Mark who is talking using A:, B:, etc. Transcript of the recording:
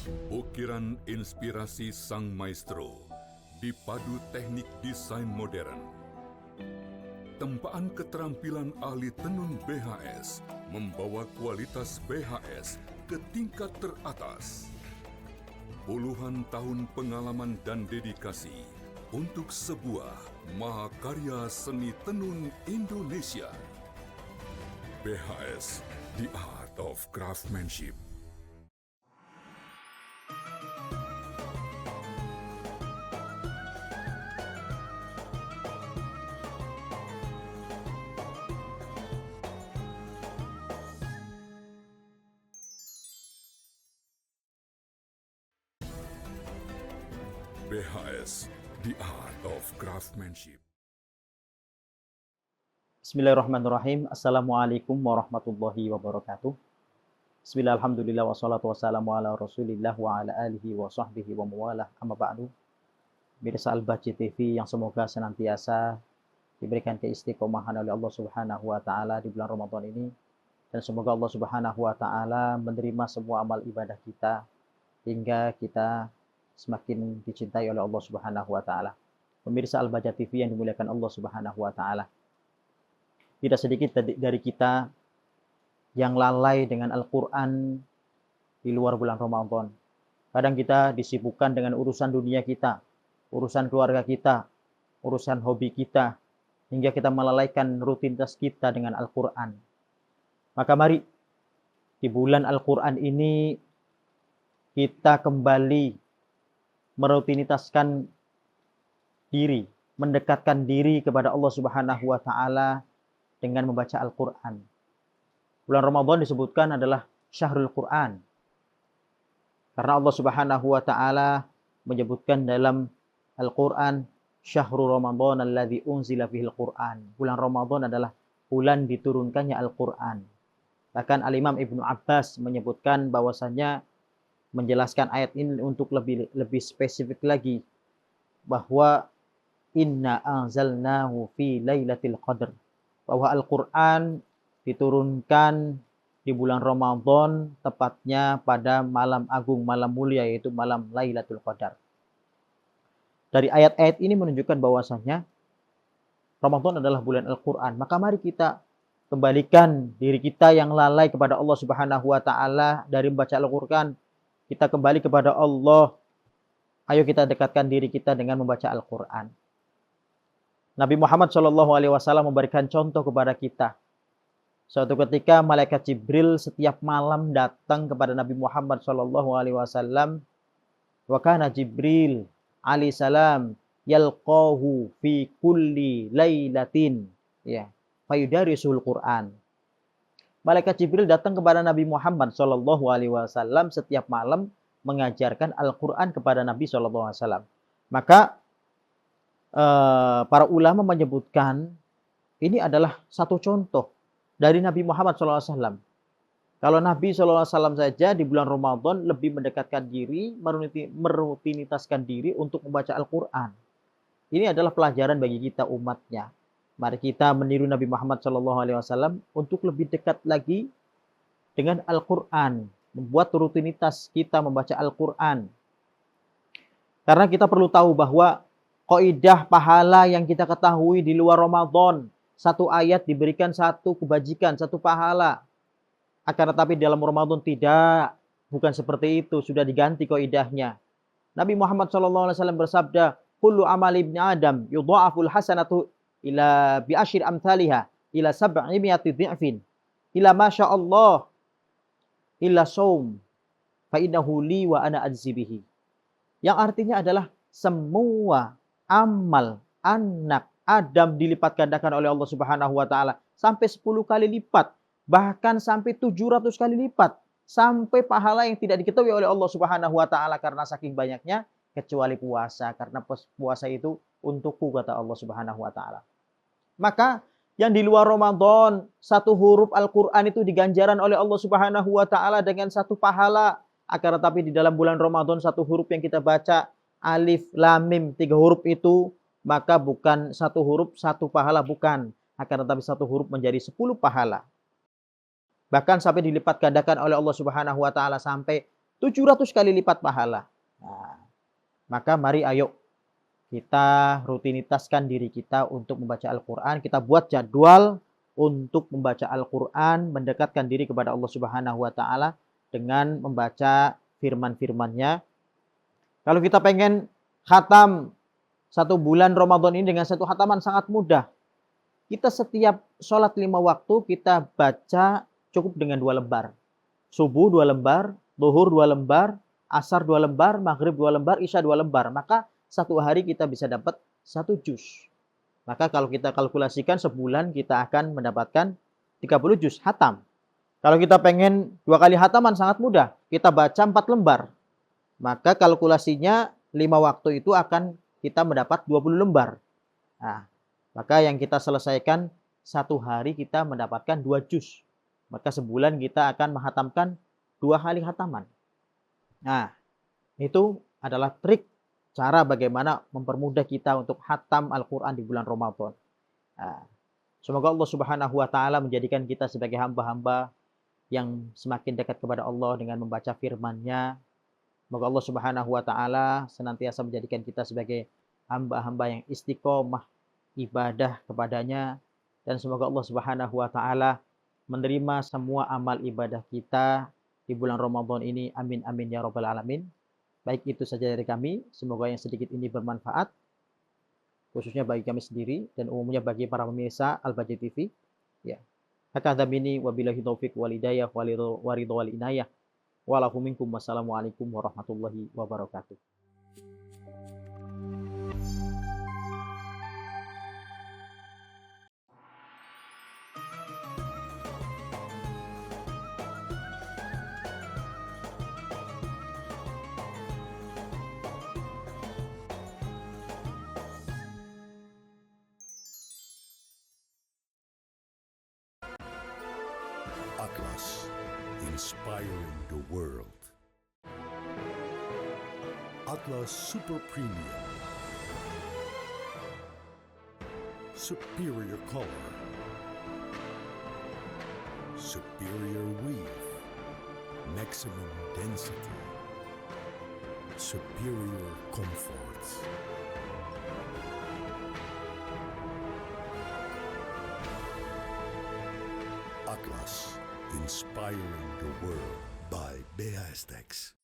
A: Ukiran inspirasi sang maestro dipadu teknik desain modern. Tempaan keterampilan ahli tenun BHS membawa kualitas BHS ke tingkat teratas. Puluhan tahun pengalaman dan dedikasi untuk sebuah mahakarya seni tenun Indonesia. BHS, The Art of Craftsmanship. BHS, The Art of Craftsmanship.
B: Bismillahirrahmanirrahim. Assalamualaikum warahmatullahi wabarakatuh. Bismillah, alhamdulillah, wassalatu wassalamu ala rasulillah wa ala alihi wa sahbihi wa mawalah, amma ba'du. Pemirsa Al-Bahjah TV yang semoga senantiasa diberikan keistiqomahan oleh Allah Subhanahu wa taala di bulan Ramadan ini, dan semoga Allah Subhanahu wa taala menerima semua amal ibadah kita hingga kita semakin dicintai oleh Allah Subhanahu wa taala. Pemirsa Al-Bahjah TV yang dimuliakan Allah Subhanahu wa taala. Tidak sedikit dari kita yang lalai dengan Al-Quran di luar bulan Ramadan. Kadang kita disibukkan dengan urusan dunia kita, urusan keluarga kita, urusan hobi kita, hingga kita melalaikan rutinitas kita dengan Al-Quran. Maka mari, di bulan Al-Quran ini, kita kembali merutinitaskan diri, mendekatkan diri kepada Allah Subhanahu wa taala dengan membaca Al-Quran. Bulan Ramadan disebutkan adalah Syahrul Quran. Karena Allah Subhanahu wa taala menyebutkan dalam Al-Quran, Syahrul Ramadan alladzi unzila fihil Quran. Bulan Ramadan adalah bulan diturunkannya Al-Quran. Bahkan Al-Imam Ibnu Abbas menyebutkan bahwasanya menjelaskan ayat ini untuk lebih spesifik lagi, bahwa inna anzalnahu fi lailatul qadr, bahwa Al-Quran diturunkan di bulan Ramadan, tepatnya pada malam agung, malam mulia, yaitu malam Lailatul Qadar. Dari ayat-ayat ini menunjukkan bahwasanya Ramadan adalah bulan Al-Quran. Maka mari kita kembalikan diri kita yang lalai kepada Allah Subhanahu wa taala dari membaca Al-Quran. Kita kembali kepada Allah. Ayo kita dekatkan diri kita dengan membaca Al-Quran. Nabi Muhammad SAW memberikan contoh kepada kita. Suatu ketika malaikat Jibril setiap malam datang kepada Nabi Muhammad SAW. Wa kana Jibril alaihissalam yalqahu fi kulli lailatin, ya, fayudarisul Quran. Malaikat Jibril datang kepada Nabi Muhammad SAW setiap malam mengajarkan Al-Quran kepada Nabi SAW. Maka para ulama menyebutkan ini adalah satu contoh dari Nabi Muhammad SAW. Kalau Nabi SAW saja di bulan Ramadan lebih mendekatkan diri, merutinitaskan diri untuk membaca Al-Quran. Ini adalah pelajaran bagi kita umatnya. Mari kita meniru Nabi Muhammad SAW untuk lebih dekat lagi dengan Al-Quran. Membuat rutinitas kita membaca Al-Quran. Karena kita perlu tahu bahwa kaidah pahala yang kita ketahui di luar Ramadan, satu ayat diberikan satu kebajikan, satu pahala. Akan tetapi dalam Ramadan tidak. Bukan seperti itu. Sudah diganti kaidahnya. Nabi Muhammad SAW bersabda, kullu amali ibni Adam yudha'aful hasanatu ila bi'ashir amthaliha ila sab'imi'ati dhi'fin ila masya Allah illa saum fa innahu li wa ana ajzi bihi. Yang artinya adalah semua amal anak Adam dilipat gandakan oleh Allah Subhanahu wa taala sampai 10 kali lipat, bahkan sampai 700 kali lipat, sampai pahala yang tidak diketahui oleh Allah Subhanahu wa taala karena saking banyaknya, kecuali puasa, karena puasa itu untukku, kata Allah Subhanahu wa taala. Maka yang di luar Ramadan, satu huruf Al-Quran itu diganjaran oleh Allah Subhanahu wa taala dengan satu pahala. Akan tetapi di dalam bulan Ramadan, satu huruf yang kita baca, alif, lam, mim, 3 huruf itu, maka bukan satu huruf, satu pahala, bukan. Akan tetapi satu huruf menjadi 10 pahala. Bahkan sampai dilipat gandakan oleh Allah Subhanahu wa taala sampai 700 kali lipat pahala. Nah, maka mari ayo kita rutinitaskan diri kita untuk membaca Al-Quran. Kita buat jadwal untuk membaca Al-Quran, mendekatkan diri kepada Allah Subhanahu wa Ta'ala dengan membaca firman-firmannya. Kalau kita pengen khatam 1 bulan Ramadan ini dengan 1 khataman sangat mudah. Kita setiap sholat 5 waktu kita baca cukup dengan 2 lembar. Subuh 2 lembar, zuhur 2 lembar, asar 2 lembar, maghrib 2 lembar, isya 2 lembar. Maka 1 hari kita bisa dapat 1 juz. Maka kalau kita kalkulasikan sebulan kita akan mendapatkan 30 juz hatam. Kalau kita pengen 2 kali hataman sangat mudah. Kita baca 4 lembar. Maka kalkulasinya 5 waktu itu akan kita mendapat 20 lembar. Nah, maka yang kita selesaikan 1 hari kita mendapatkan 2 juz. Maka sebulan kita akan menghatamkan 2 kali hataman. Nah, itu adalah trik cara bagaimana mempermudah kita untuk khatam Al-Quran di bulan Ramadan. Nah, semoga Allah Subhanahu wa Ta'ala menjadikan kita sebagai hamba-hamba yang semakin dekat kepada Allah dengan membaca firman-Nya. Semoga Allah Subhanahu wa Ta'ala senantiasa menjadikan kita sebagai hamba-hamba yang istiqomah ibadah kepadanya, dan semoga Allah Subhanahu wa Ta'ala menerima semua amal ibadah kita di bulan Ramadan ini. Amin amin ya rabbal alamin. Baik, itu saja dari kami. Semoga yang sedikit ini bermanfaat, khususnya bagi kami sendiri dan umumnya bagi para pemirsa Al-Baji TV. Ya. Hakadha minni wabillahi taufiq wal hidayah wa ridha wal inayah. Wa lakum minkum wassalamualaikum warahmatullahi wabarakatuh.
C: Atlas, inspiring the world. Atlas Super Premium. Superior color. Superior weave. Maximum density. Superior comfort. Atlas, inspiring the world by BHStex.